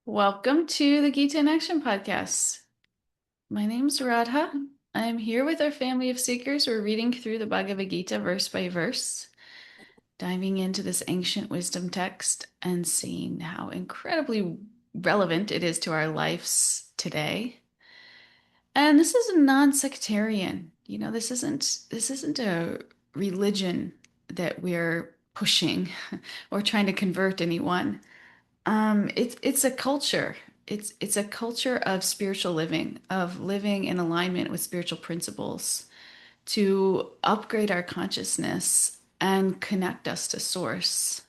Welcome to the Gita In Action podcast. My name's Radha. I'm here with our family of seekers. We're reading through the Bhagavad-gītā verse by verse, diving into this ancient wisdom text and seeing how incredibly relevant it is to our lives today. And this is non-sectarian. This isn't a religion that we're pushing or trying to convert anyone. It's a culture. It's a culture of spiritual living, of living in alignment with spiritual principles to upgrade our consciousness and connect us to source.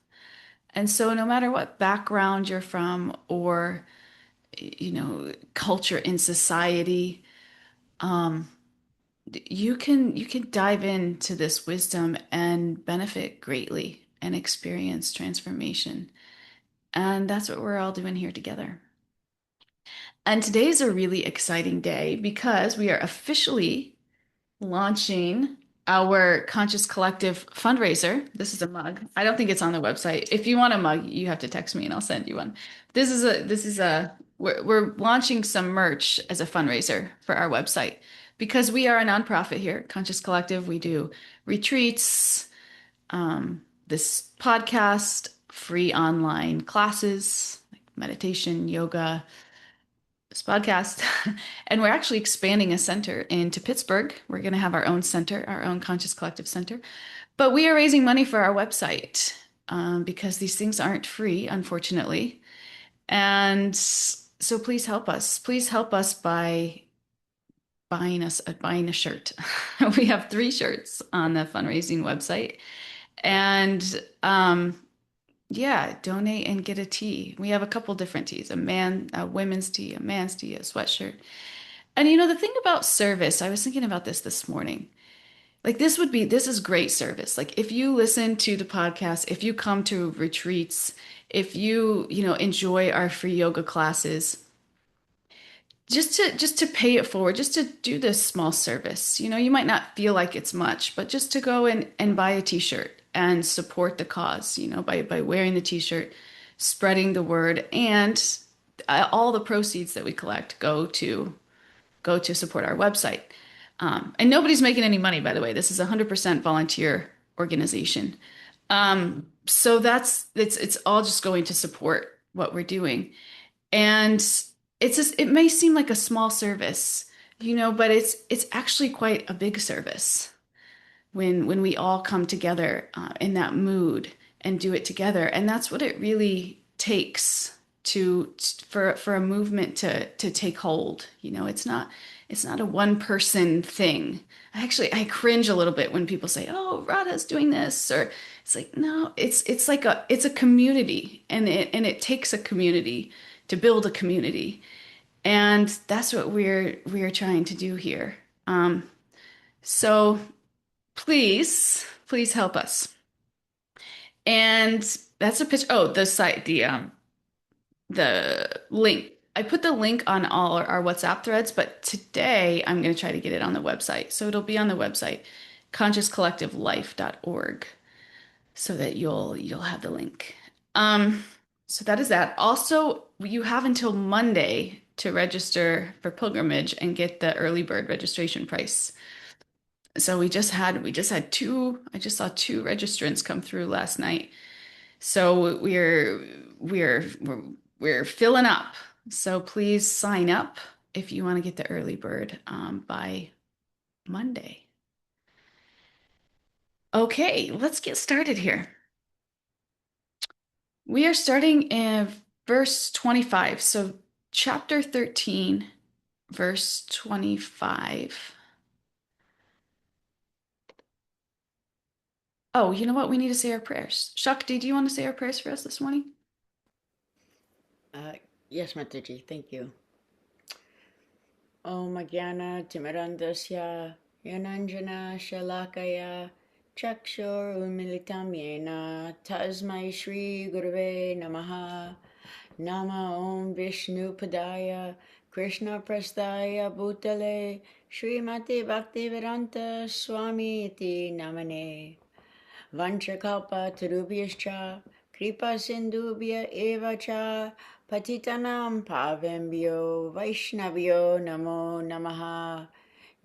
And so no matter what background you're from or culture in society, um, you can dive into this wisdom and benefit greatly and experience transformation. And that's what we're all doing here together. And today's a really exciting day because we are officially launching our Conscious Collective fundraiser. This is a mug. I don't think it's on the website. If you want a mug, you have to text me and I'll send you one. We're launching some merch as a fundraiser for our website because we are a nonprofit here, Conscious Collective. We do retreats, this podcast, free online classes, like meditation, yoga, this podcast. And we're actually expanding a center into Pittsburgh. We're going to have our own center, our own Conscious Collective Center. But we are raising money for our website because these things aren't free, unfortunately. And so please help us. Please help us by buying a shirt. We have 3 shirts on the fundraising website. And yeah, donate and get a tee. We have a couple different tees, a women's tee, a man's tee, a sweatshirt. And the thing about service, I was thinking about this morning. Like this is great service. Like if you listen to the podcast, if you come to retreats, if you enjoy our free yoga classes, just to pay it forward, just to do this small service. You might not feel like it's much, but just to go and buy a t-shirt and support the cause, by wearing the t-shirt, spreading the word, and all the proceeds that we collect go to support our website. And nobody's making any money, by the way. This is a 100% volunteer organization. So it's all just going to support what we're doing. And it may seem like a small service, but it's actually quite a big service when we all come together in that mood and do it together. And that's what it really takes for a movement to take hold. It's not a one person thing. I cringe a little bit when people say, "Oh, Radha's doing this," or it's like, no, it's a community, and it takes a community to build a community. And that's what we're trying to do here. So please help us. And that's a pitch. Oh, the site, the link. I put the link on all our WhatsApp threads, but today I'm going to try to get it on the website. So it'll be on the website, consciouscollectivelife.org, so that you'll have the link. So that is that. Also, you have until Monday to register for pilgrimage and get the early bird registration price. So we just had two. I just saw 2 registrants come through last night. So we're filling up. So please sign up if you want to get the early bird by Monday. Okay, let's get started here. We are starting in verse 25. So chapter 13, verse 25. Oh, you know what? We need to say our prayers. Shakti, do you want to say our prayers for us this morning? Uh, yes, Mataji, thank you. Om Jnana Timirandasya Yananjana Shalakaya Chakshur Unmilitam Yena Tasmai Shri Gurave Namaha Nama Om Vishnu Padaya Krishna Prasthaya Bhutale Srimati Bhaktivedanta Swami Iti Namane Vanchakalpa Tarubhyascha Kripa Sindhubhya Eva Cha Patitanam Pavembhyo Vaishnavyo Namo Namaha.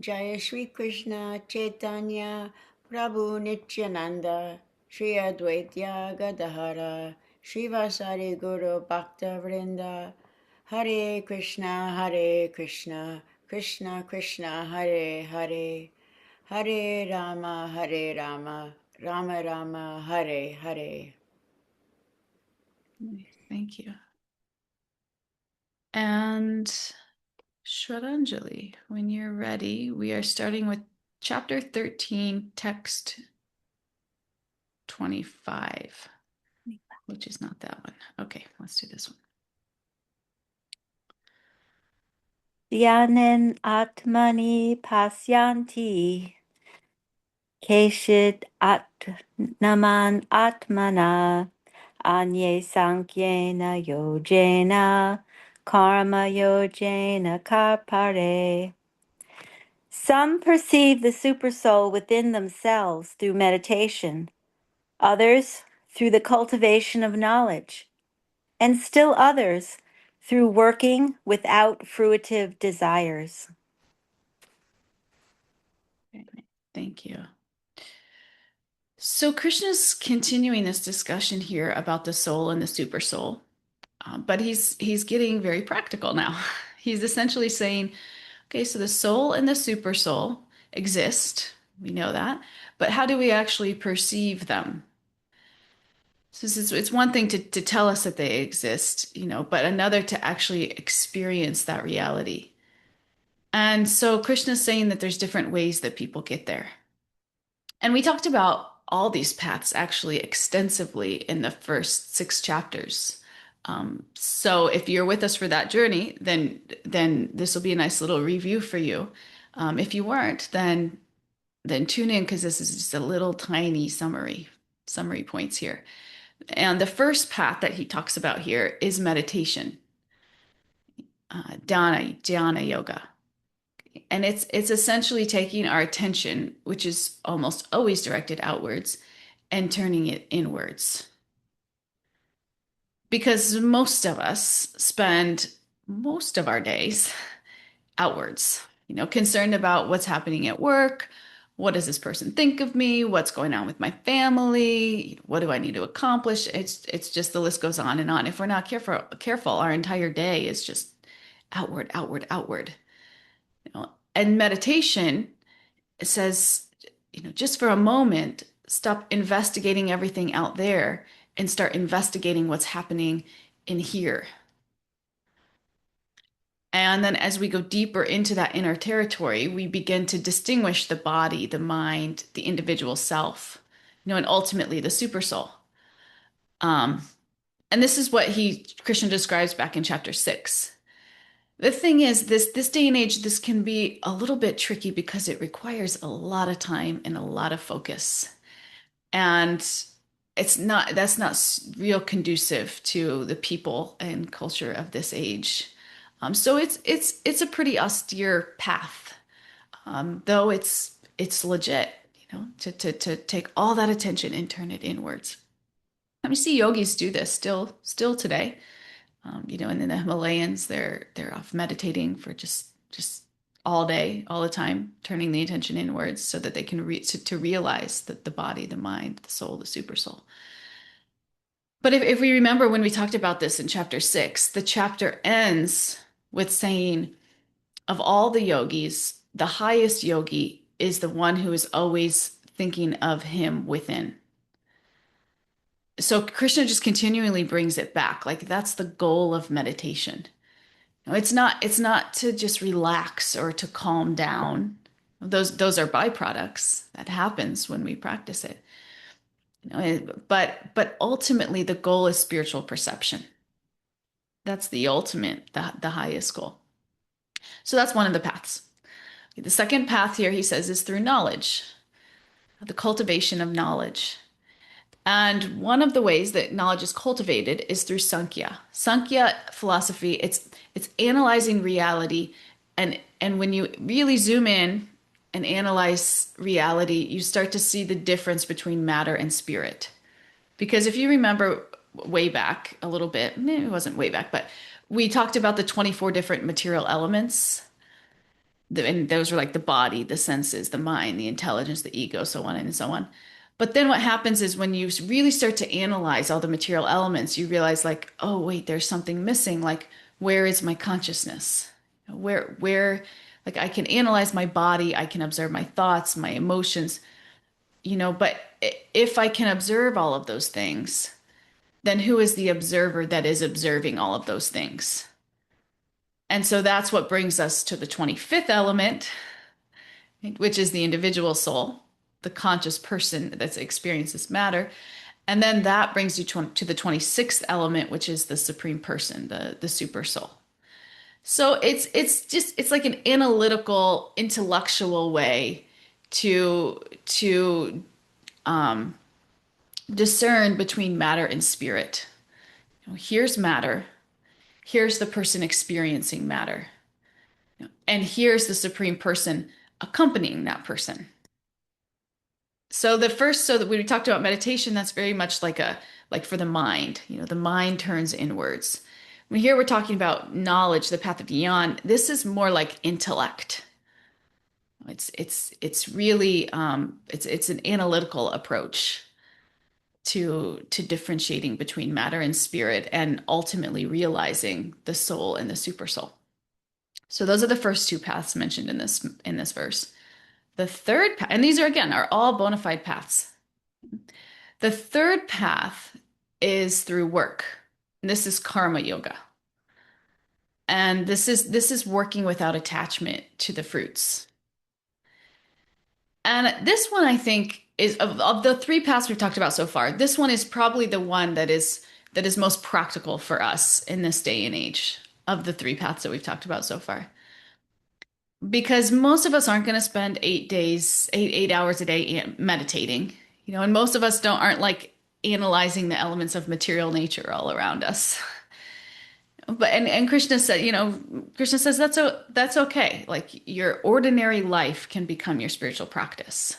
Jaya Shri Krishna Chaitanya Prabhu Nityananda Shri Advaitya Gadahara Srivasari Guru Bhakta Vrinda. Hare Krishna Krishna Krishna Hare Hare, Hare Rama Rama Rama Hare Hare. Thank you. And Shraddhanjali, when you're ready, we are starting with chapter 13, text 25, which is not that one. Okay, let's do this one. Dhyanen atmani pasyanti keshit atnaman atmana anye sankyena yojena karma yojena karpare. Some perceive the supersoul within themselves through meditation, others through the cultivation of knowledge, and still others through working without fruitive desires. Thank you. So Krishna's continuing this discussion here about the soul and the super soul, but he's getting very practical now. He's essentially saying, okay, so the soul and the super soul exist. We know that, but how do we actually perceive them? So it's one thing to tell us that they exist, but another to actually experience that reality. And so Krishna's saying that there's different ways that people get there. And we talked about all these paths actually extensively in the first 6 chapters. So if you're with us for that journey, then this will be a nice little review for you. If you weren't, then tune in because this is just a little tiny summary points here. And the first path that he talks about here is meditation, dhyana yoga. And it's essentially taking our attention, which is almost always directed outwards, and turning it inwards. Because most of us spend most of our days outwards, concerned about what's happening at work. What does this person think of me? What's going on with my family? What do I need to accomplish? It's just the list goes on and on. If we're not careful, our entire day is just outward, outward, outward. And meditation says, just for a moment, stop investigating everything out there and start investigating what's happening in here. And then as we go deeper into that inner territory, we begin to distinguish the body, the mind, the individual self, and ultimately the super soul. And this is what Krishna describes back in chapter 6. The thing is, this day and age, this can be a little bit tricky because it requires a lot of time and a lot of focus. And that's not real conducive to the people and culture of this age. So it's a pretty austere path, though it's legit, to take all that attention and turn it inwards. And we see yogis do this still today. And in the Himalayas, they're off meditating for just all day, all the time, turning the attention inwards so that they can to realize that the body, the mind, the soul, the super soul. But if we remember when we talked about this in chapter 6, the chapter ends with saying, of all the yogis, the highest yogi is the one who is always thinking of him within. So Krishna just continually brings it back. Like that's the goal of meditation. It's not to just relax or to calm down. Those are byproducts. That happens when we practice it. But ultimately the goal is spiritual perception. That's the ultimate, the highest goal. So that's one of the paths. The second path here, he says, is through knowledge, the cultivation of knowledge. And one of the ways that knowledge is cultivated is through Sankhya. Sankhya philosophy, it's analyzing reality. And when you really zoom in and analyze reality, you start to see the difference between matter and spirit. Because if you remember way back a little bit. Maybe it wasn't way back, but we talked about the 24 different material elements. And those are like the body, the senses, the mind, the intelligence, the ego, so on and so on. But then what happens is when you really start to analyze all the material elements, you realize like, oh, wait, there's something missing. Like, where is my consciousness? Like I can analyze my body, I can observe my thoughts, my emotions, but if I can observe all of those things, then who is the observer that is observing all of those things? And so that's what brings us to the 25th element, which is the individual soul, the conscious person that experiences matter. And then that brings you to the 26th element, which is the supreme person, the super soul. So it's like an analytical, intellectual way to discern between matter and spirit. Here's matter. Here's the person experiencing matter. And here's the supreme person accompanying that person. So that we talked about meditation, that's very much like for the mind, the mind turns inwards. When here we're talking about knowledge, the path of Gyan, this is more like intellect. It's really it's an analytical approach to differentiating between matter and spirit and ultimately realizing the soul and the super soul. So those are the first two paths mentioned in this verse. The third path, and these are all bona fide paths. The third path is through work. And this is karma yoga. And this is working without attachment to the fruits. And this one, I think, is of the three paths we've talked about so far, this one is probably the one that is most practical for us in this day and age of the three paths that we've talked about so far. Because most of us aren't going to spend 8 hours a day meditating, and most of us aren't like analyzing the elements of material nature all around us. But and Krishna said, Krishna says that's okay. Like your ordinary life can become your spiritual practice.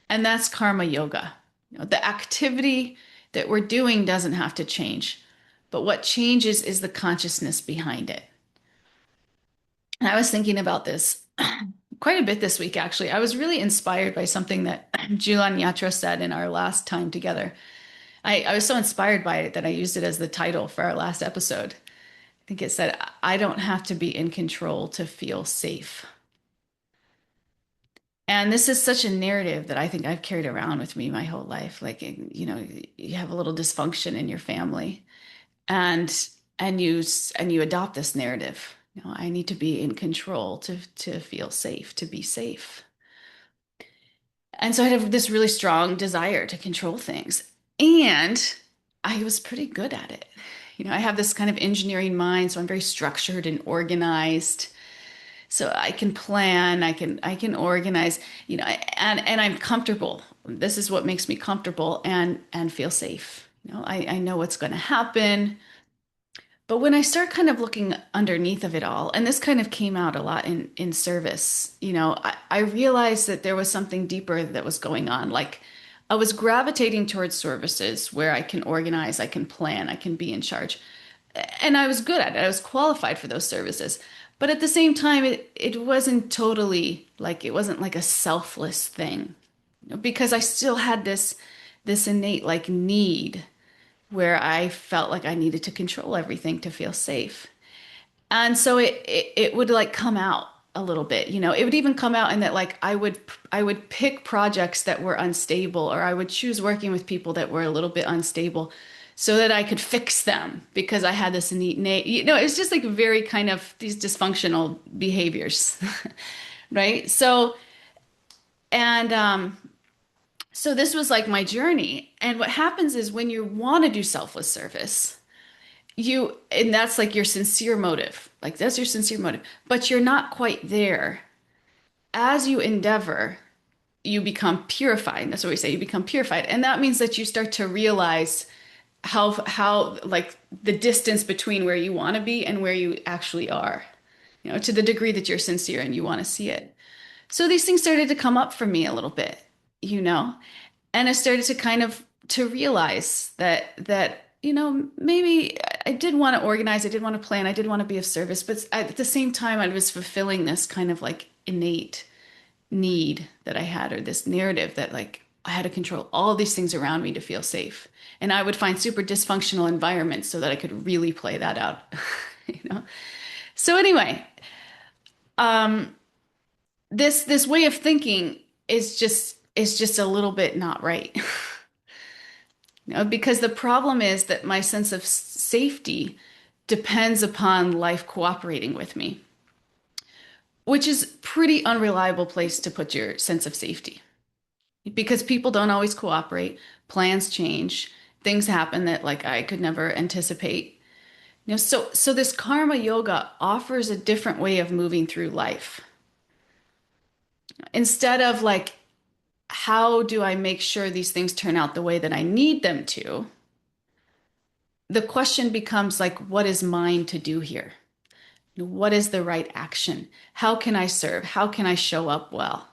And that's karma yoga. The activity that we're doing doesn't have to change, but what changes is the consciousness behind it. And I was thinking about this quite a bit this week, actually. I was really inspired by something that Julan Yatra said in our last time together. I was so inspired by it that I used it as the title for our last episode. I think it said, I don't have to be in control to feel safe. And this is such a narrative that I think I've carried around with me my whole life. Like, you have a little dysfunction in your family and you adopt this narrative. I need to be in control to feel safe, to be safe. And so I had this really strong desire to control things. And I was pretty good at it. I have this kind of engineering mind, so I'm very structured and organized. So I can plan, I can organize, and I'm comfortable. This is what makes me comfortable and feel safe. I know what's going to happen. But when I start kind of looking underneath of it all, and this kind of came out a lot in service, I realized that there was something deeper that was going on. Like I was gravitating towards services where I can organize, I can plan, I can be in charge. And I was good at it. I was qualified for those services. But at the same time, it wasn't totally like, it wasn't like a selfless thing, because I still had this innate like need where I felt like I needed to control everything to feel safe. And so it would like come out a little bit, it would even come out in that like I would pick projects that were unstable, or I would choose working with people that were a little bit unstable so that I could fix them because I had this innate, it's just like very kind of these dysfunctional behaviors, right? So, and so this was like my journey. And what happens is when you want to do selfless service, and that's like your sincere motive, like that's your sincere motive, but you're not quite there. As you endeavor, you become purified. That's what we say, you become purified. And that means that you start to realize how like the distance between where you want to be and where you actually are, to the degree that you're sincere and you want to see it. So these things started to come up for me a little bit, and I started to kind of to realize that maybe I did want to organize, I did want to plan, I did want to be of service, but at the same time, I was fulfilling this kind of like innate need that I had, or this narrative that like I had to control all these things around me to feel safe. And I would find super dysfunctional environments so that I could really play that out, you know? So anyway, um, this way of thinking is just a little bit not right. Because the problem is that my sense of safety depends upon life cooperating with me, which is pretty unreliable place to put your sense of safety because people don't always cooperate, plans change, things happen that like I could never anticipate. So this karma yoga offers a different way of moving through life. Instead of like, how do I make sure these things turn out the way that I need them to? The question becomes like, what is mine to do here? What is the right action? How can I serve? How can I show up well?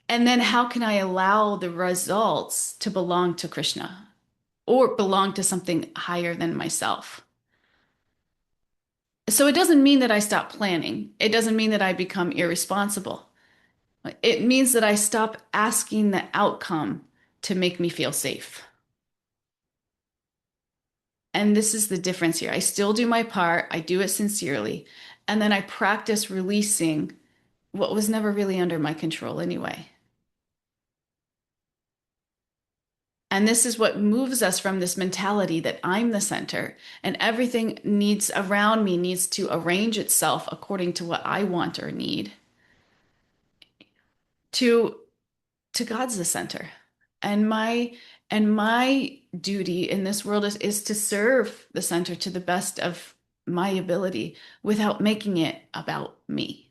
And then how can I allow the results to belong to Krishna or belong to something higher than myself? So it doesn't mean that I stop planning. It doesn't mean that I become irresponsible. It means that I stop asking the outcome to make me feel safe. And this is the difference here. I still do my part, I do it sincerely, and then I practice releasing what was never really under my control anyway. And this is what moves us from this mentality that I'm the center and everything needs around me needs to arrange itself according to what I want or need to God's the center. And my duty in this world is to serve the center to the best of my ability without making it about me.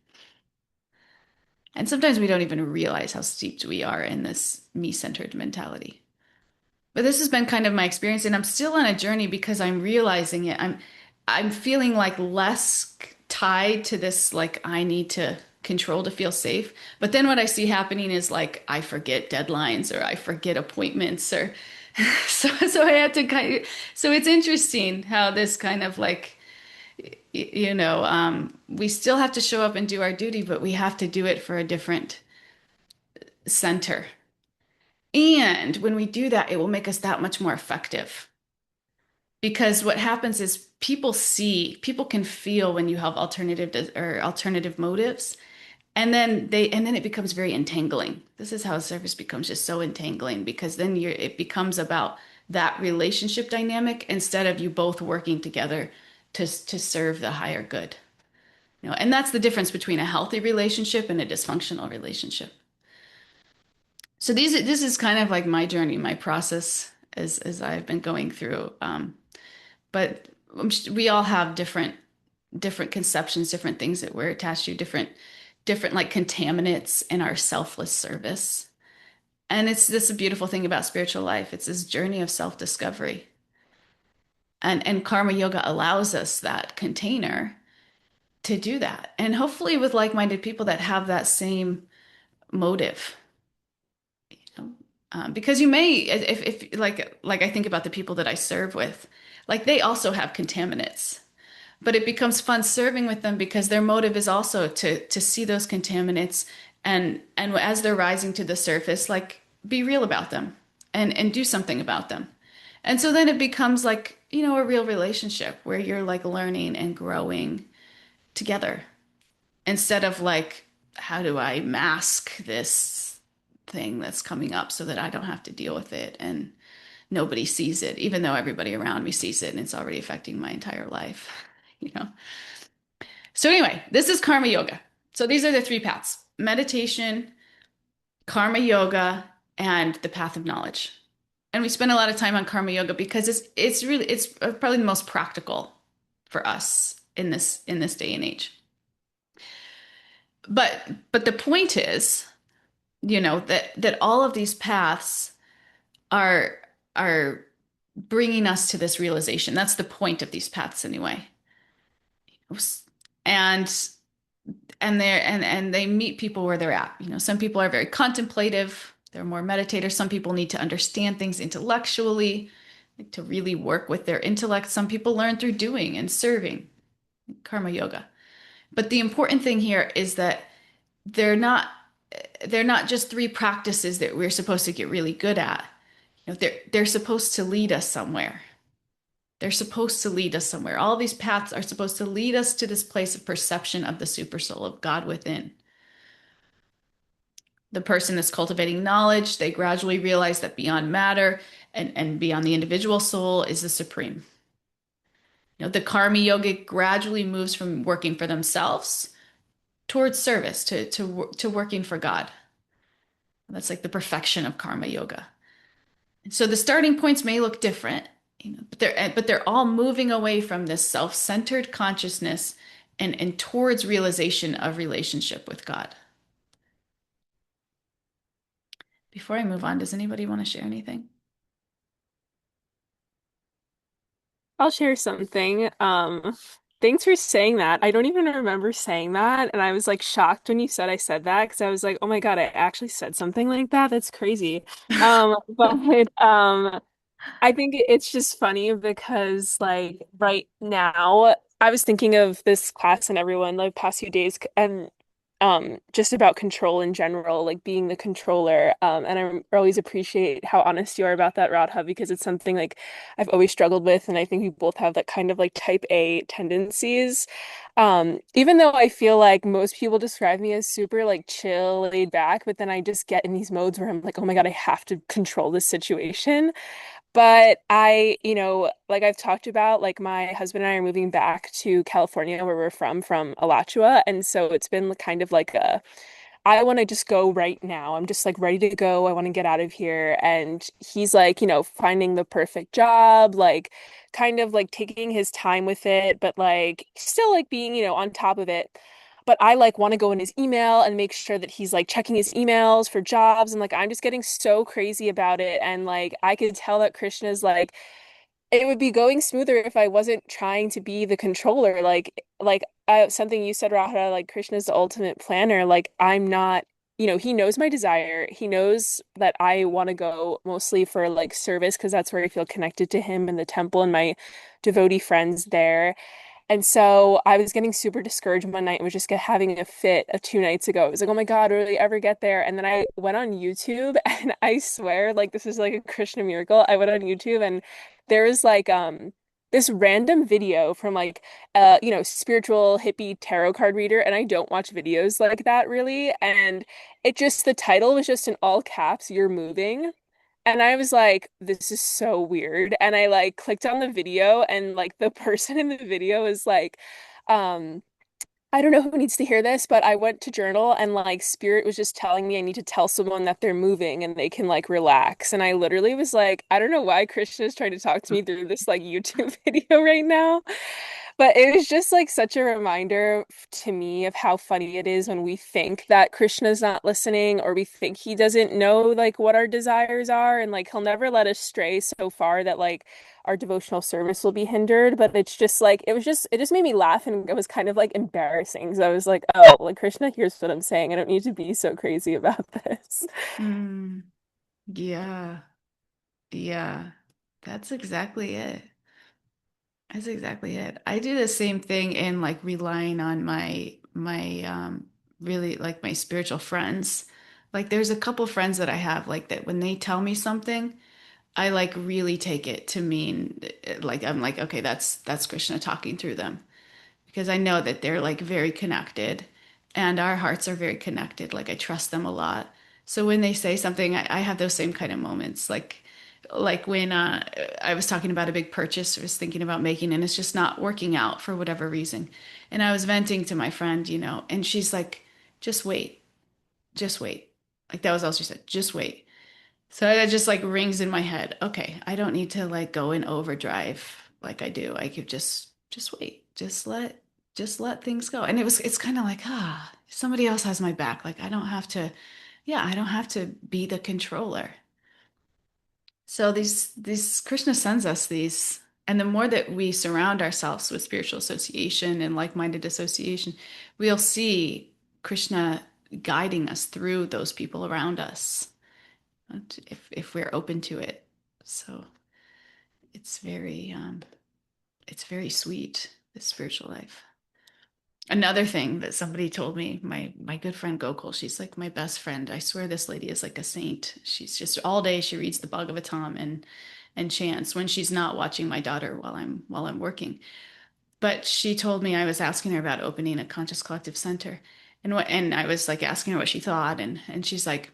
And sometimes we don't even realize how steeped we are in this me-centered mentality. But this has been kind of my experience, and I'm still on a journey because I'm realizing it. I'm feeling like less tied to this, like I need to control to feel safe. But then what I see happening is like I forget deadlines or I forget appointments or so I had to kind of, so it's interesting how this kind of like we still have to show up and do our duty, but we have to do it for a different center. And when we do that, it will make us that much more effective. Because what happens is people can feel when you have alternative motives. And then it becomes very entangling. This is how service becomes just so entangling because then it becomes about that relationship dynamic instead of you both working together to serve the higher good. And that's the difference between a healthy relationship and a dysfunctional relationship. So this is kind of like my journey, my process as I've been going through. But we all have different conceptions, different things that we're attached to, different like contaminants in our selfless service. And it's this a beautiful thing about spiritual life. It's this journey of self-discovery. And karma yoga allows us that container to do that. And hopefully with like-minded people that have that same motive. Because you may, if like I think about the people that I serve with, like they also have contaminants, but it becomes fun serving with them because their motive is also to see those contaminants and as they're rising to the surface, like be real about them and do something about them. And so then it becomes like, a real relationship where you're like learning and growing together instead of like, how do I mask this thing that's coming up so that I don't have to deal with it and nobody sees it, even though everybody around me sees it and it's already affecting my entire life, you know? So anyway, this is karma yoga. So these are the three paths: meditation, karma yoga, and the path of knowledge. And we spend a lot of time on karma yoga because it's probably the most practical for us in this day and age. But the point is, that all of these paths are bringing us to this realization. That's the point of these paths anyway. And they meet people where they're at. Some people are very contemplative, they're more meditators. Some people need to understand things intellectually. like to really work with their intellect. Some people learn through doing and serving, karma yoga. But the important thing here is that they're not they're not just three practices that we're supposed to get really good at. You know, they're supposed to lead us somewhere. They're supposed to lead us somewhere. All these paths are supposed to lead us to this place of perception of the super soul of God within. The person that's cultivating knowledge, they gradually realize that beyond matter and beyond the individual soul is the supreme. You know, the karma yogic gradually moves from working for themselves towards service to working for God. That's like the perfection of karma yoga. And so the starting points may look different, you know, but they're all moving away from this self-centered consciousness and towards realization of relationship with God. Before I move on, does anybody want to share anything? I'll share something. Thanks for saying that. I don't even remember saying that, and I was like shocked when you said I said that because I was like, "Oh my God, I actually said something like that. That's crazy." But I think it's just funny because like right now I was thinking of this class and everyone the past few days and just about control in general, like being the controller. And I always appreciate how honest you are about that, Radha, because it's something like I've always struggled with, and I think we both have that kind of like type A tendencies. Even though I feel like most people describe me as super like chill, laid back, but then I just get in these modes where I'm like, oh my God, I have to control this situation. But like I've talked about, like my husband and I are moving back to California where we're from Alachua. And so it's been kind of like I want to just go right now. I'm just like ready to go. I want to get out of here. And he's like, finding the perfect job, like kind of like taking his time with it, but like still like being, on top of it. But I like want to go in his email and make sure that he's like checking his emails for jobs. And like I'm just getting so crazy about it. And like I could tell that Krishna's like, it would be going smoother if I wasn't trying to be the controller. Something you said, Rahara, like Krishna's the ultimate planner. Like I'm not, he knows my desire. He knows that I want to go mostly for like service because that's where I feel connected to him and the temple and my devotee friends there. And so I was getting super discouraged one night and was just having a fit 2 nights ago. I was like, oh my God, will we ever get there? And then I went on YouTube and I swear, like this is like a Krishna miracle. I went on YouTube and there was like this random video from like spiritual hippie tarot card reader, and I don't watch videos like that really. And the title was just in all caps, "You're moving." And I was like, this is so weird. And I like clicked on the video and like the person in the video is like, um, I don't know who needs to hear this, but I went to journal and like spirit was just telling me I need to tell someone that they're moving and they can like relax. And I literally was like, I don't know why Krishna is trying to talk to me through this like YouTube video right now. But it was just like such a reminder to me of how funny it is when we think that Krishna's not listening or we think he doesn't know like what our desires are and like he'll never let us stray so far that like our devotional service will be hindered. But it's just like it just made me laugh and it was kind of like embarrassing. So I was like, oh, like Krishna here's what I'm saying. I don't need to be so crazy about this. Mm, yeah, yeah, that's exactly it. That's exactly it. I do the same thing in like relying on my really like my spiritual friends. Like there's a couple friends that I have like that when they tell me something, I like really take it to mean like I'm like, okay, that's Krishna talking through them because I know that they're like very connected and our hearts are very connected. Like I trust them a lot. So when they say something, I have those same kind of moments. Like when I was talking about a big purchase I was thinking about making and it's just not working out for whatever reason. And I was venting to my friend, and she's like, just wait, just wait. Like that was all she said, just wait. So that just like rings in my head. Okay, I don't need to like go in overdrive like I do. I could just wait. Just let things go. And it's kind of like, somebody else has my back. Like I don't have to, yeah, I don't have to be the controller. So these Krishna sends us these, and the more that we surround ourselves with spiritual association and like-minded association, we'll see Krishna guiding us through those people around us if we're open to it. So it's very sweet, this spiritual life. Another thing that somebody told me, my good friend Gokul, she's like my best friend. I swear this lady is like a saint. She's just all day she reads the Bhagavatam and chants when she's not watching my daughter while I'm working. But she told me, I was asking her about opening a conscious collective center. And I was like asking her what she thought, and she's like,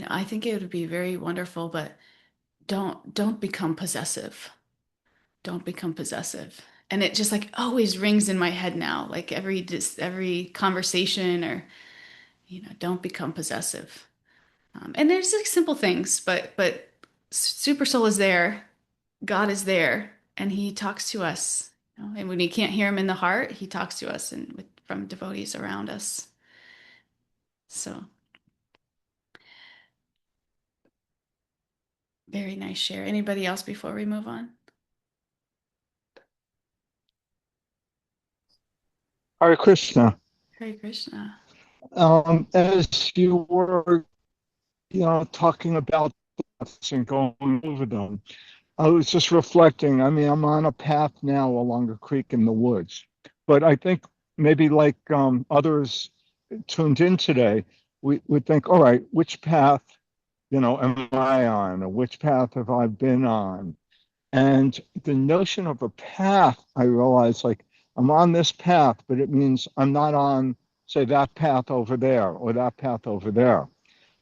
I think it would be very wonderful, but don't become possessive. Don't become possessive. And it just like always rings in my head now, like every conversation, or don't become possessive. And there's like simple things, but Super Soul is there, God is there, and He talks to us. And when we can't hear Him in the heart, He talks to us and from devotees around us. So very nice share. Anybody else before we move on? Hare Krishna. Hare Krishna. As you were, talking about this and going over them, I was just reflecting. I mean, I'm on a path now along a creek in the woods, but I think maybe like others tuned in today, we would think, all right, which path, am I on, or which path have I been on? And the notion of a path, I realize like I'm on this path, but it means I'm not on, say, that path over there or that path over there.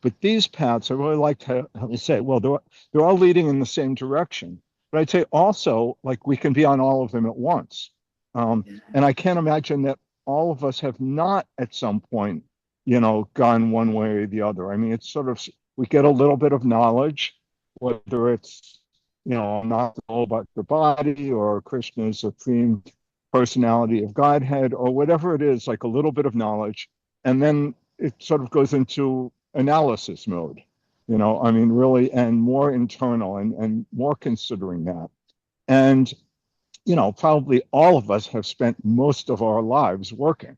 But these paths, I really like to say, well, they're all leading in the same direction. But I'd say also, like, we can be on all of them at once. And I can't imagine that all of us have not at some point, gone one way or the other. I mean, it's sort of, we get a little bit of knowledge, whether it's, not all about the body or Krishna's supreme personality of Godhead or whatever it is, like a little bit of knowledge. And then it sort of goes into analysis mode, I mean, really, and more internal and more considering that. And, probably all of us have spent most of our lives working.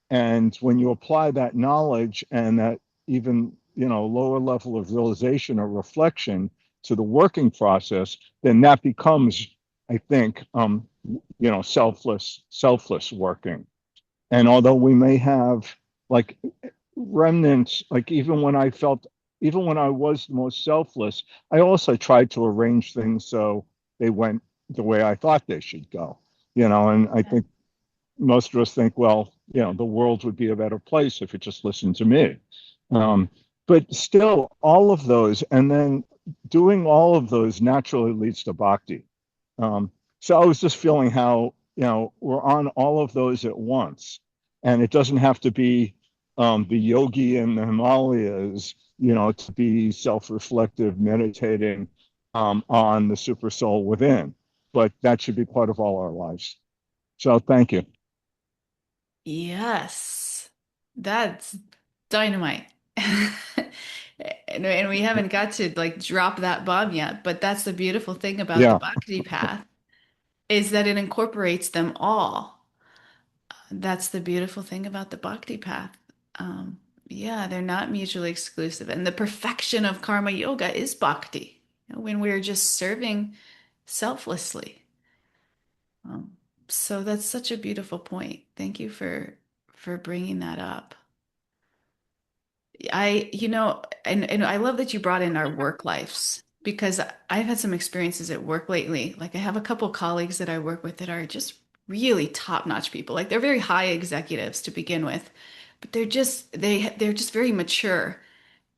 And when you apply that knowledge and that even, lower level of realization or reflection to the working process, then that becomes, I think, selfless working. And although we may have like remnants, like even when I was most selfless, I also tried to arrange things so they went the way I thought they should go, and I think most of us think, well, the world would be a better place if it just listened to me. Um, but still, all of those, and then doing all of those naturally leads to bhakti. So I was just feeling how, we're on all of those at once. And it doesn't have to be the yogi in the Himalayas, to be self-reflective, meditating on the super soul within. But that should be part of all our lives. So thank you. Yes, that's dynamite. And we haven't got to like drop that bomb yet, but that's the beautiful thing about the Yeah. Bhakti path is that it incorporates them all. That's the beautiful thing about the Bhakti path. Yeah, they're not mutually exclusive. And the perfection of karma yoga is bhakti, when we're just serving selflessly. Um, so that's such a beautiful point. Thank you for bringing that up. And I love that you brought in our work lives because I've had some experiences at work lately. Like I have a couple colleagues that I work with that are just really top-notch people. Like they're very high executives to begin with, but they're just very mature.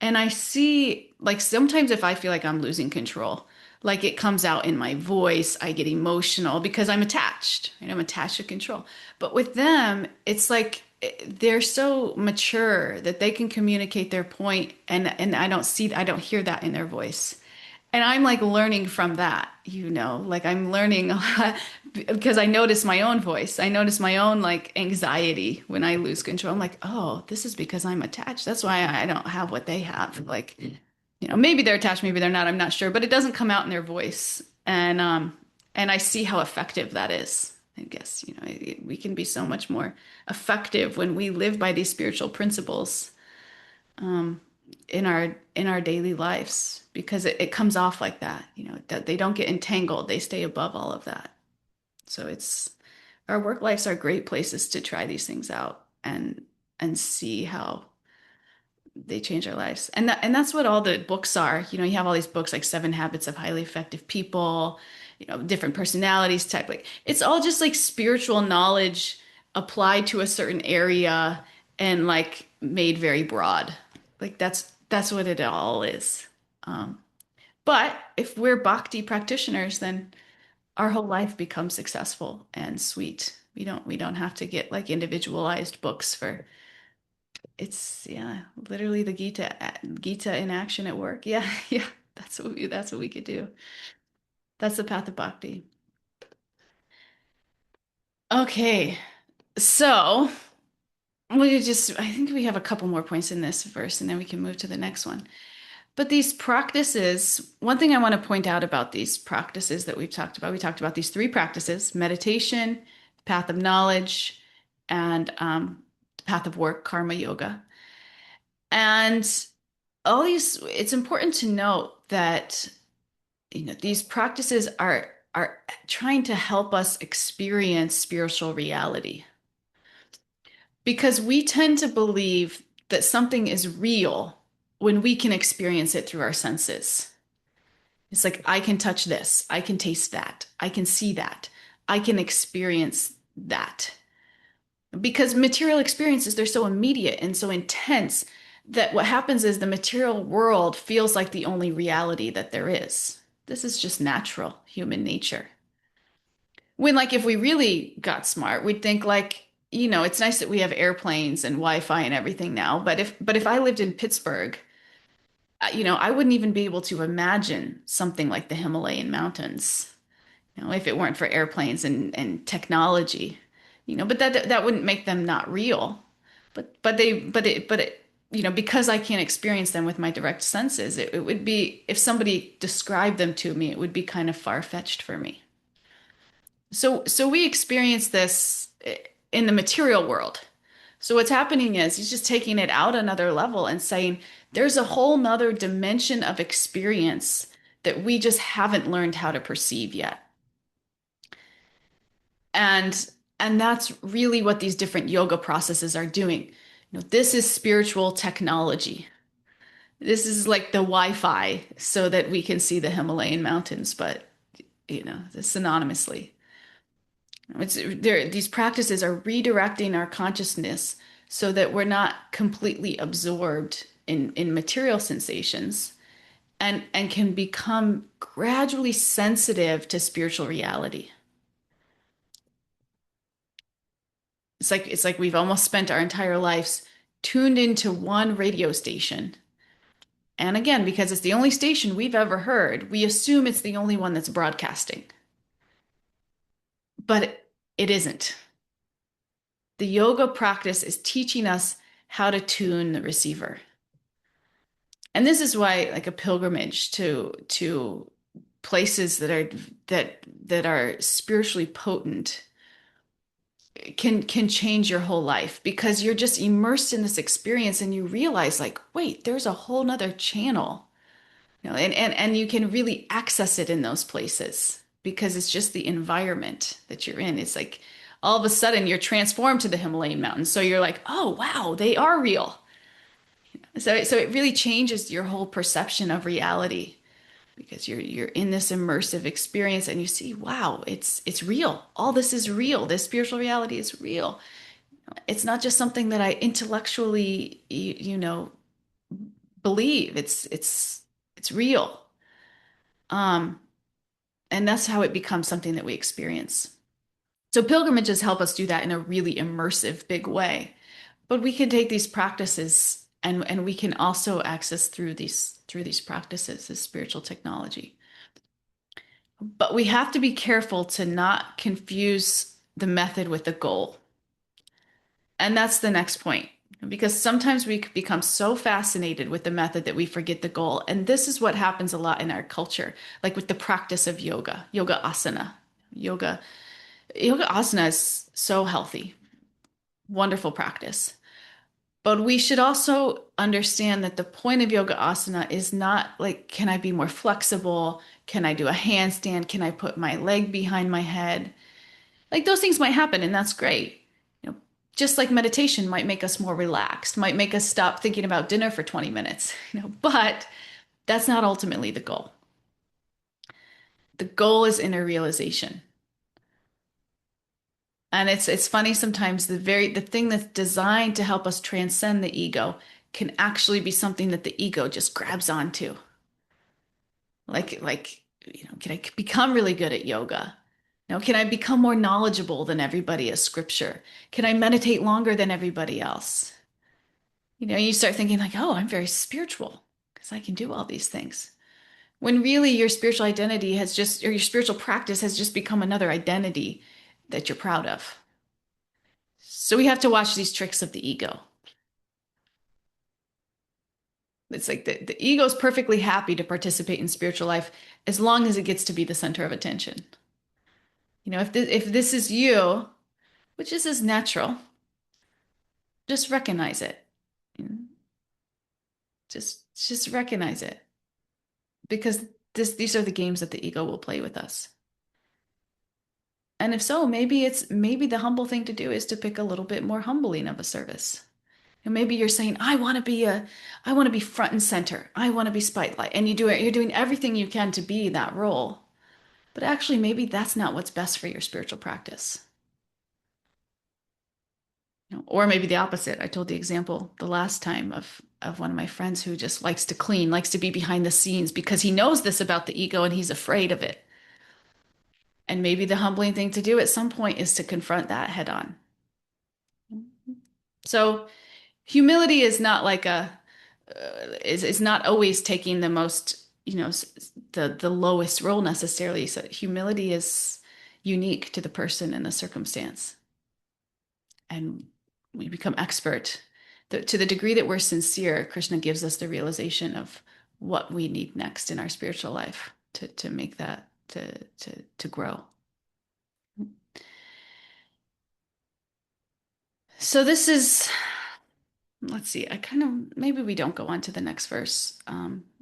And I see, like, sometimes if I feel like I'm losing control, like it comes out in my voice, I get emotional because I'm attached, I'm attached to control. But with them, it's like they're so mature that they can communicate their point, and I don't hear that in their voice. And I'm like learning from that, like I'm learning a lot because I notice my own voice. I notice my own like anxiety when I lose control. I'm like, oh, this is because I'm attached. That's why I don't have what they have. Like, maybe they're attached, maybe they're not. I'm not sure, but it doesn't come out in their voice. And I see how effective that is. I guess, we can be so much more effective when we live by these spiritual principles. in our daily lives because it comes off like that, that they don't get entangled, they stay above all of that. So it's our work lives are great places to try these things out and see how they change our lives. And that's what all the books are. You have all these books like Seven Habits of Highly Effective People, different personalities type. Like it's all just like spiritual knowledge applied to a certain area and like made very broad. Like that's what it all is. Um, but if we're bhakti practitioners, then our whole life becomes successful and sweet. We don't have to get like individualized books for it's yeah, literally the Gita in action at work. Yeah, yeah, that's what we could do. That's the path of bhakti. Okay, so I think we have a couple more points in this verse, and then we can move to the next one. But these practices, one thing I want to point out about these practices that we talked about these three practices: meditation, path of knowledge, and the path of work, karma yoga. And all these, it's important to note that these practices are trying to help us experience spiritual reality because we tend to believe that something is real when we can experience it through our senses. It's like I can touch this, I can taste that, I can see that, I can experience that. Because material experiences, they're so immediate and so intense that what happens is the material world feels like the only reality that there is. This is just natural human nature. When, like, if we really got smart, we'd think like, it's nice that we have airplanes and Wi-Fi and everything now, but if I lived in Pittsburgh, I wouldn't even be able to imagine something like the Himalayan mountains, if it weren't for airplanes and technology, but that wouldn't make them not real. But because I can't experience them with my direct senses, it would be, if somebody described them to me, it would be kind of far-fetched for me. So we experience this in the material world. So what's happening is he's just taking it out another level and saying there's a whole nother dimension of experience that we just haven't learned how to perceive yet. And and that's really what these different yoga processes are doing. This is spiritual technology. This is like the Wi-Fi so that we can see the Himalayan mountains, but synonymously. These practices are redirecting our consciousness so that we're not completely absorbed in material sensations and can become gradually sensitive to spiritual reality. It's like we've almost spent our entire lives tuned into one radio station. And again, because it's the only station we've ever heard, we assume it's the only one that's broadcasting. But it isn't. The yoga practice is teaching us how to tune the receiver. And this is why like a pilgrimage to places that are spiritually potent can change your whole life because you're just immersed in this experience and you realize like, wait, there's a whole nother channel, and you can really access it in those places because it's just the environment that you're in. It's like all of a sudden you're transformed to the Himalayan mountains. So you're like, oh, wow, they are real. So it really changes your whole perception of reality because you're in this immersive experience and you see, wow, it's real. All this is real. This spiritual reality is real. It's not just something that I intellectually, believe. It's real. Um, and that's how it becomes something that we experience. So pilgrimages help us do that in a really immersive, big way. But we can take these practices and we can also access through these practices, this spiritual technology. But we have to be careful to not confuse the method with the goal. And that's the next point, because sometimes we become so fascinated with the method that we forget the goal. And this is what happens a lot in our culture, like with the practice of yoga asana. Yoga asana is so healthy, wonderful practice. But we should also understand that the point of yoga asana is not like, can I be more flexible? Can I do a handstand? Can I put my leg behind my head? Like those things might happen, and that's great. You know, just like meditation might make us more relaxed, might make us stop thinking about dinner for 20 minutes, but that's not ultimately the goal. The goal is inner realization. And it's funny sometimes the thing that's designed to help us transcend the ego can actually be something that the ego just grabs onto. Can I become really good at yoga? Can I become more knowledgeable than everybody at scripture? Can I meditate longer than everybody else? You start thinking like, oh, I'm very spiritual because I can do all these things. When really your spiritual identity or your spiritual practice has just become another identity that you're proud of. So we have to watch these tricks of the ego. It's like the ego is perfectly happy to participate in spiritual life as long as it gets to be the center of attention. If this is you, which is natural, just recognize it. Just recognize it. Because these are the games that the ego will play with us. And if so, maybe the humble thing to do is to pick a little bit more humbling of a service. And maybe you're saying, I want to be front and center. I want to be spotlight. And you're doing everything you can to be that role. But actually, maybe that's not what's best for your spiritual practice. Or maybe the opposite. I told the example the last time of one of my friends who just likes to clean, likes to be behind the scenes because he knows this about the ego and he's afraid of it. And maybe the humbling thing to do at some point is to confront that head on. So humility is not like is not always taking the most, the lowest role necessarily. So humility is unique to the person and the circumstance. And we become expert. To the degree that we're sincere, Krishna gives us the realization of what we need next in our spiritual life to make that to grow. So this is, let's see, maybe we don't go on to the next verse.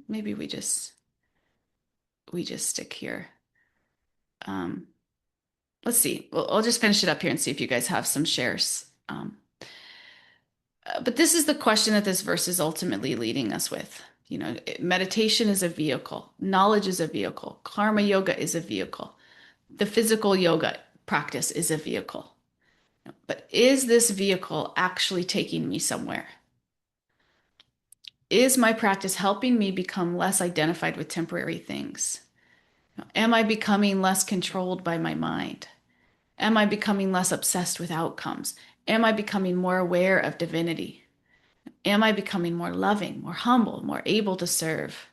Maybe we just stick here. Let's see. Well, I'll just finish it up here and see if you guys have some shares. But this is the question that this verse is ultimately leading us with. Meditation is a vehicle. Knowledge is a vehicle. Karma yoga is a vehicle. The physical yoga practice is a vehicle. But is this vehicle actually taking me somewhere? Is my practice helping me become less identified with temporary things? Am I becoming less controlled by my mind? Am I becoming less obsessed with outcomes? Am I becoming more aware of divinity? Am I becoming more loving, more humble, more able to serve?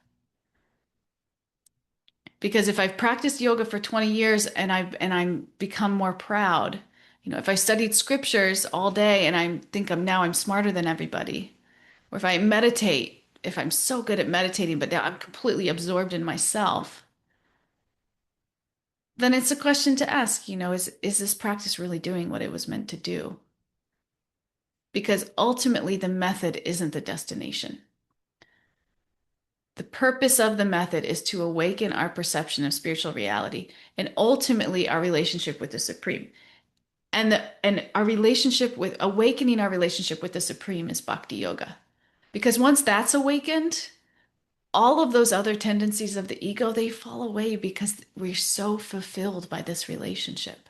Because if I've practiced yoga for 20 years and I'm become more proud, if I studied scriptures all day and I think I'm smarter than everybody, or if I meditate, if I'm so good at meditating, but now I'm completely absorbed in myself, then it's a question to ask, is this practice really doing what it was meant to do? Because ultimately the method isn't the destination. The purpose of the method is to awaken our perception of spiritual reality and ultimately our relationship with the Supreme. And our relationship with awakening our relationship with the Supreme is bhakti yoga. Because once that's awakened, all of those other tendencies of the ego, they fall away because we're so fulfilled by this relationship.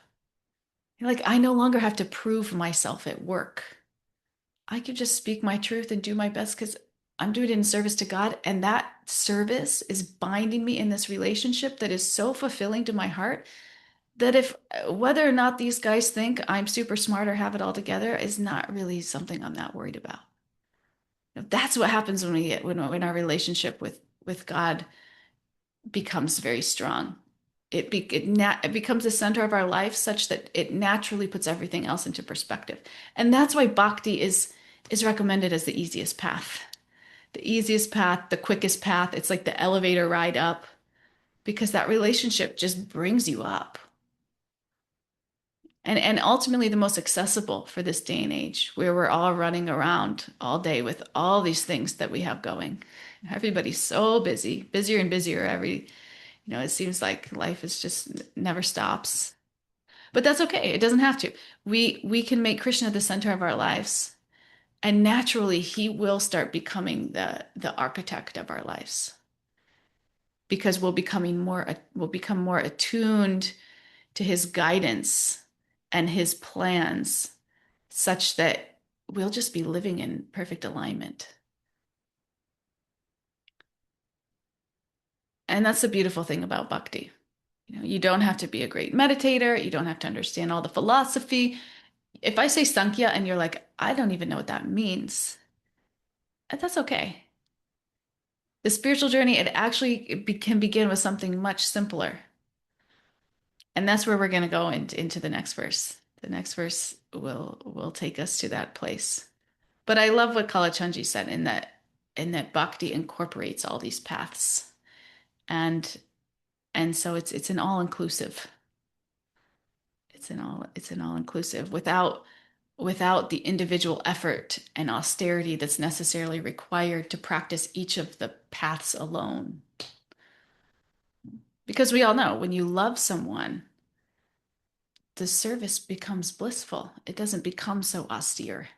Like, I no longer have to prove myself at work. I can just speak my truth and do my best because I'm doing it in service to God. And that service is binding me in this relationship that is so fulfilling to my heart that whether or not these guys think I'm super smart or have it all together is not really something I'm not worried about. That's what happens when our relationship with God becomes very strong. It becomes the center of our life such that it naturally puts everything else into perspective. And that's why bhakti is recommended as the easiest path. The easiest path, the quickest path. It's like the elevator ride up because that relationship just brings you up. and ultimately the most accessible for this day and age where we're all running around all day with all these things that we have going. Everybody's so busy, busier and busier it seems like life is just never stops. But that's okay. It doesn't have to. We can make Krishna the center of our lives, and naturally he will start becoming the architect of our lives because we'll become more attuned to his guidance and his plans such that we'll just be living in perfect alignment. And that's the beautiful thing about bhakti. You don't have to be a great meditator. You don't have to understand all the philosophy. If I say Sankhya and you're like, I don't even know what that means, that's okay. The spiritual journey, can begin with something much simpler. And that's where we're going to go into the next verse. The next verse will take us to that place. But I love what Kalachandji said in that bhakti incorporates all these paths. And so it's an all-inclusive. It's an all inclusive without the individual effort and austerity that's necessarily required to practice each of the paths alone. Because we all know when you love someone, the service becomes blissful. It doesn't become so austere.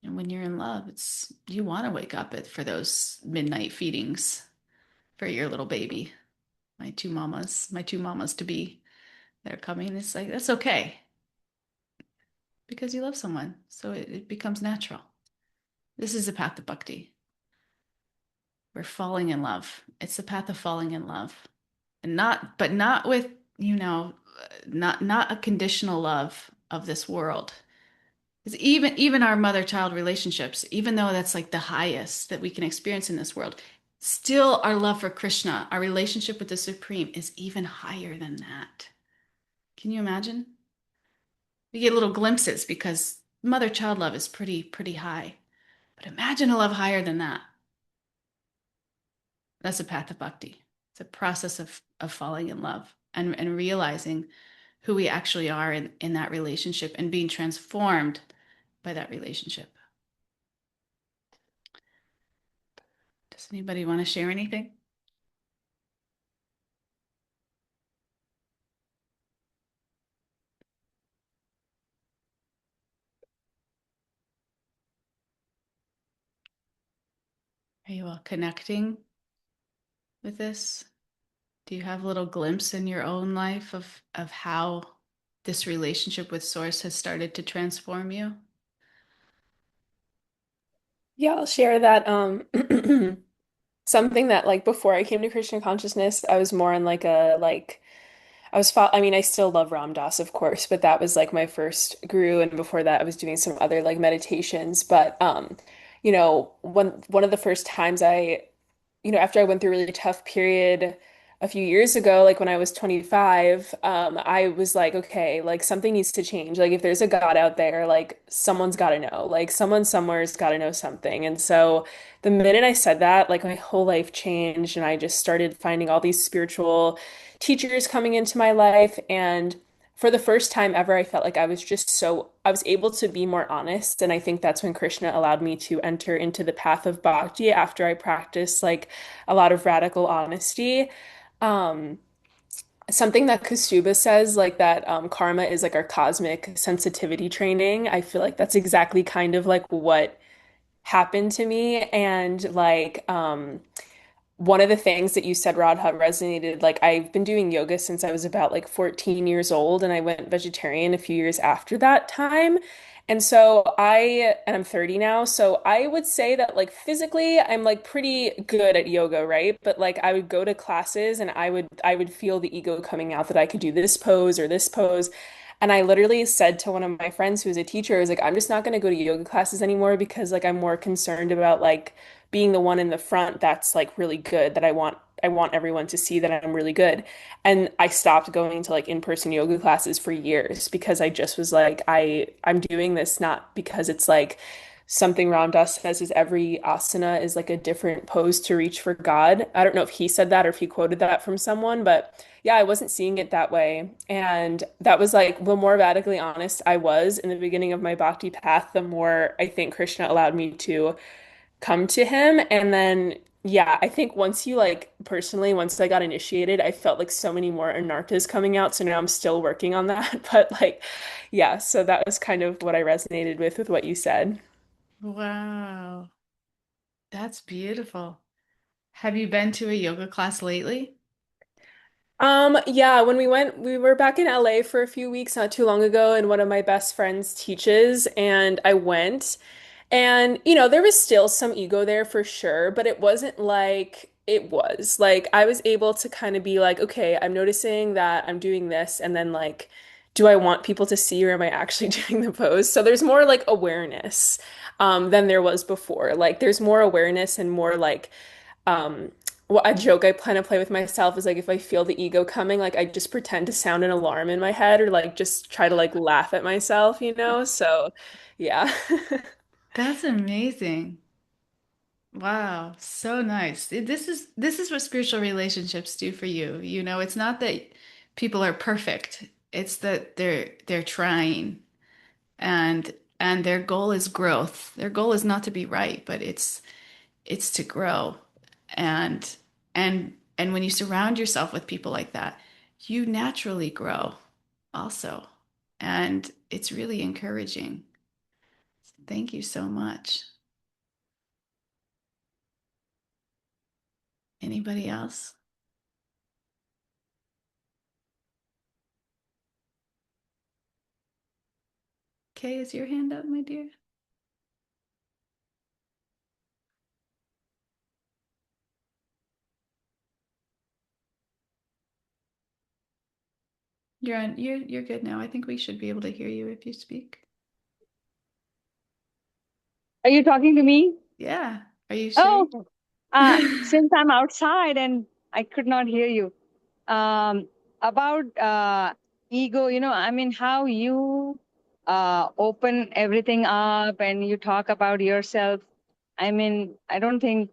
And when you're in love, you want to wake up for those midnight feedings for your little baby. My two mamas to be, they're coming. It's like, that's okay because you love someone. So it becomes natural. This is the path of bhakti. We're falling in love. It's the path of falling in love. And not with, not a conditional love of this world. Because even our mother-child relationships, even though that's like the highest that we can experience in this world, still our love for Krishna, our relationship with the Supreme is even higher than that. Can you imagine? We get little glimpses because mother-child love is pretty high. But imagine a love higher than that. That's a path of bhakti. It's a process of falling in love and realizing who we actually are in that relationship and being transformed by that relationship. Does anybody want to share anything? Are you all connecting with this? Do you have a little glimpse in your own life of how this relationship with Source has started to transform you? Yeah, I'll share that something that like before I came to Krishna consciousness, I was more in like a like I mean, I still love Ram Dass, of course, but that was like my first guru, and before that I was doing some other like meditations. But one of the first times after I went through a really tough period a few years ago, like when I was 25, I was like, okay, like something needs to change. Like if there's a God out there, like someone's got to know, like someone somewhere's got to know something. And so the minute I said that, like my whole life changed, and I just started finding all these spiritual teachers coming into my life. And for the first time ever, I felt like I was able to be more honest. And I think that's when Krishna allowed me to enter into the path of bhakti after I practiced like a lot of radical honesty. Um, Something that Kastuba says, like that karma is like our cosmic sensitivity training. I feel like that's exactly kind of like what happened to me. And like, one of the things that you said, Radha, resonated. Like, I've been doing yoga since I was about like 14 years old, and I went vegetarian a few years after that time. And I'm 30 now, so I would say that like physically I'm like pretty good at yoga, right? But like I would go to classes and I would feel the ego coming out that I could do this pose or this pose. And I literally said to one of my friends who was a teacher, I was like, I'm just not going to go to yoga classes anymore because like I'm more concerned about like being the one in the front that's like really good, that I want everyone to see that I'm really good. And I stopped going to like in-person yoga classes for years because I just was like I'm doing this not because it's like something Ram Dass says is every asana is like a different pose to reach for God. I don't know if he said that or if he quoted that from someone, but yeah, I wasn't seeing it that way. And that was like the more radically honest I was in the beginning of my bhakti path, the more I think Krishna allowed me to come to him. And then, yeah, I think once you like personally, once I got initiated, I felt like so many more anartas coming out. So now I'm still working on that. But like, yeah, so that was kind of what I resonated with what you said. Wow, that's beautiful. Have you been to a yoga class lately? Yeah, when we were back in LA for a few weeks not too long ago, and one of my best friends teaches, and I went, and there was still some ego there for sure, but it wasn't like it was. Like I was able to kind of be like, okay, I'm noticing that I'm doing this, and then like, do I want people to see or am I actually doing the pose? So there's more like awareness, than there was before. Like there's more awareness and more like um, what a joke I plan to play with myself is like if I feel the ego coming, like I just pretend to sound an alarm in my head or like just try to like laugh at myself, you know? So yeah. That's amazing. Wow, so nice. This is what spiritual relationships do for you. You know, it's not that people are perfect. It's that they're trying and and their goal is growth. Their goal is not to be right, but it's to grow. And and when you surround yourself with people like that, you naturally grow also. And it's really encouraging. Thank you so much. Anybody else? Kay, is your hand up, my dear? You're good now. I think we should be able to hear you if you speak. Are you talking to me? Yeah. Are you sure? Oh, since I'm outside and I could not hear you. About ego, I mean, how you open everything up and you talk about yourself. I mean, I don't think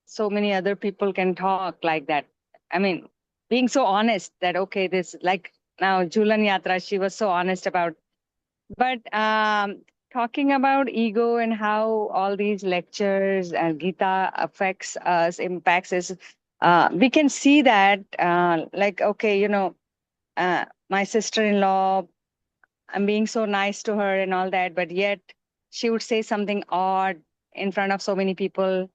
so many other people can talk like that. I mean, being so honest that, okay, this, like now, Julan Yatra, she was so honest about. But talking about ego and how all these lectures and Gita affects us, impacts us, we can see that, like, okay, my sister-in-law, I'm being so nice to her and all that, but yet she would say something odd in front of so many people.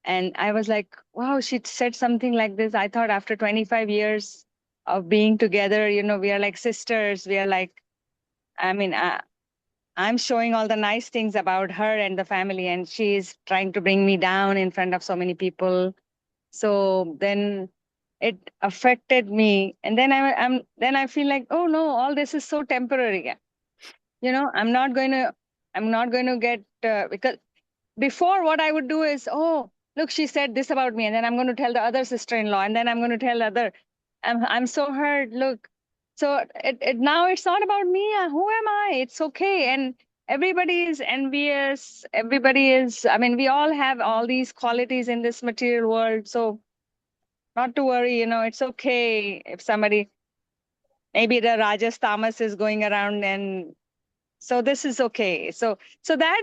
And I was like, wow, she said something like this. I thought after 25 years of being together, we are like sisters. We are like, I mean, I'm showing all the nice things about her and the family, and she's trying to bring me down in front of so many people. So then it affected me, and then I feel like, oh no, all this is so temporary. I'm not going to get because before what I would do is, oh, look, she said this about me, and then I'm going to tell the other sister-in-law, and then I'm going to tell the other. I'm so hurt. Look, so it now it's not about me. Who am I? It's okay, and everybody is envious. Everybody is. I mean, we all have all these qualities in this material world. So not to worry. It's okay if somebody, maybe the Rajas Tamas is going around, and so this is okay. So that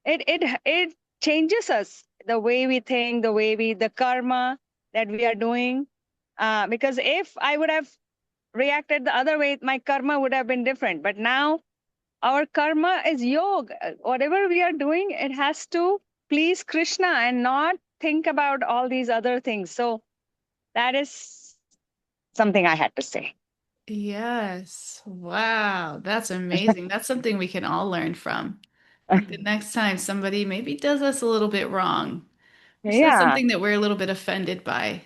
it changes us, the way we think, the karma that we are doing, because if I would have reacted the other way, my karma would have been different. But now our karma is yoga. Whatever we are doing, it has to please Krishna and not think about all these other things. So that is something I had to say. Yes. Wow. That's amazing. That's something we can all learn from. Like the next time somebody maybe does us a little bit wrong or says Yeah, something that we're a little bit offended by,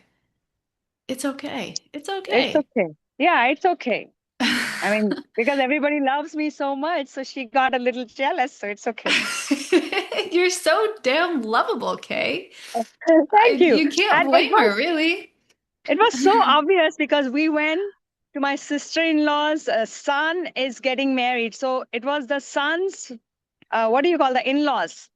it's okay. It's it's okay. okay. Yeah, it's okay. I mean, because everybody loves me so much, so she got a little jealous, so it's okay. You're so damn lovable, Kay. Thank you. You can't And it blame her, was really. it was so obvious because we went to my sister-in-law's son is getting married. So it was the son's what do you call, the in-laws.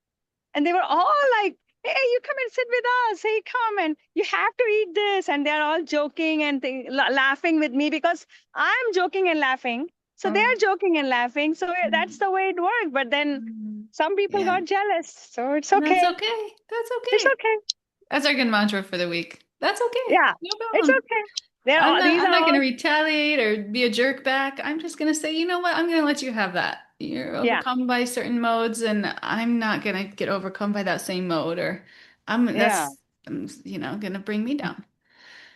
And they were all like, hey, you come and sit with us. Hey, come and you have to eat this. And they're all joking and laughing with me because I'm joking and laughing. So they're joking and laughing. So that's the way it worked. But then some people got jealous. So it's okay. That's okay. That's okay. It's okay. That's our good mantra for the week. That's okay. Yeah. No It's problem. okay. I'm not going to retaliate or be a jerk back. I'm just going to say, you know what? I'm going to let you have that. You're overcome by certain modes, and I'm not going to get overcome by that same mode, or that's, you know, going to bring me down.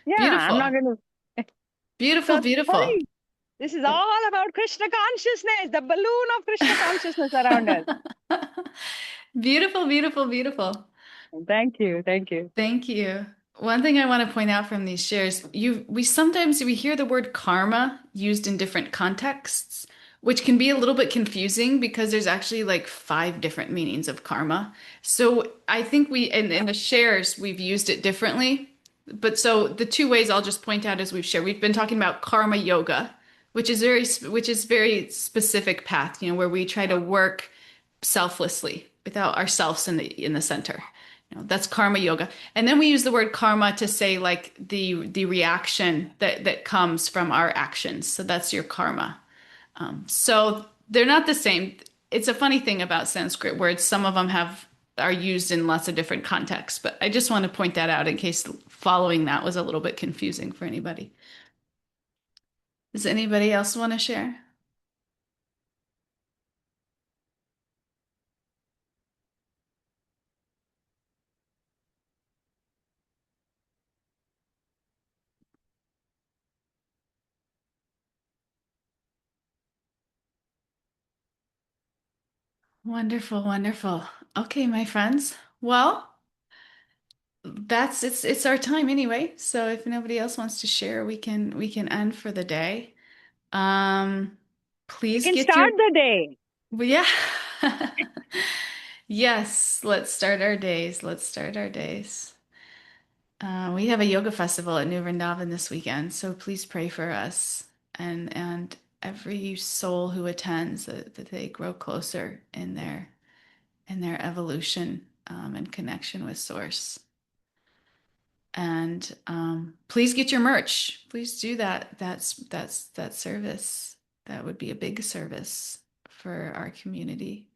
Yeah, Beautiful. I'm not going to. Beautiful, So, beautiful. sorry. This is all about Krishna consciousness, the balloon of Krishna consciousness around us. Beautiful, beautiful, beautiful. Thank you. Thank you. Thank you. One thing I want to point out from these shares, we sometimes hear the word karma used in different contexts, which can be a little bit confusing because there's actually like 5 different meanings of karma. So I think in the shares, we've used it differently. But so the 2 ways I'll just point out as we've been talking about karma yoga, which is very specific path, you know, where we try to work selflessly without ourselves in the center. You know, that's karma yoga. And then we use the word karma to say like the reaction that comes from our actions. So that's your karma. So they're not the same. It's a funny thing about Sanskrit words. Some of them are used in lots of different contexts, but I just want to point that out in case following that was a little bit confusing for anybody. Does anybody else want to share? Wonderful, wonderful. Okay, my friends. Well, it's our time anyway. So if nobody else wants to share, we can end for the day. Um, You please can get your start the day. well, yeah. Yes, let's start our days. Let's start our days. We have a yoga festival at New Vrindavan this weekend, so please pray for us and every soul who attends that they grow closer in their evolution and connection with Source. And please get your merch. Please do that. That service. That would be a big service for our community.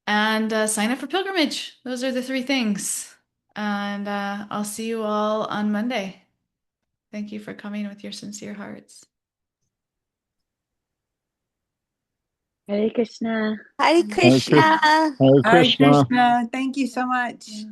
And sign up for pilgrimage. Those are the 3 things. And I'll see you all on Monday. Thank you for coming with your sincere hearts. Hare Krishna. Hare Hare Krishna. Hare Hare Krishna. Krishna. Thank you so much. Yeah.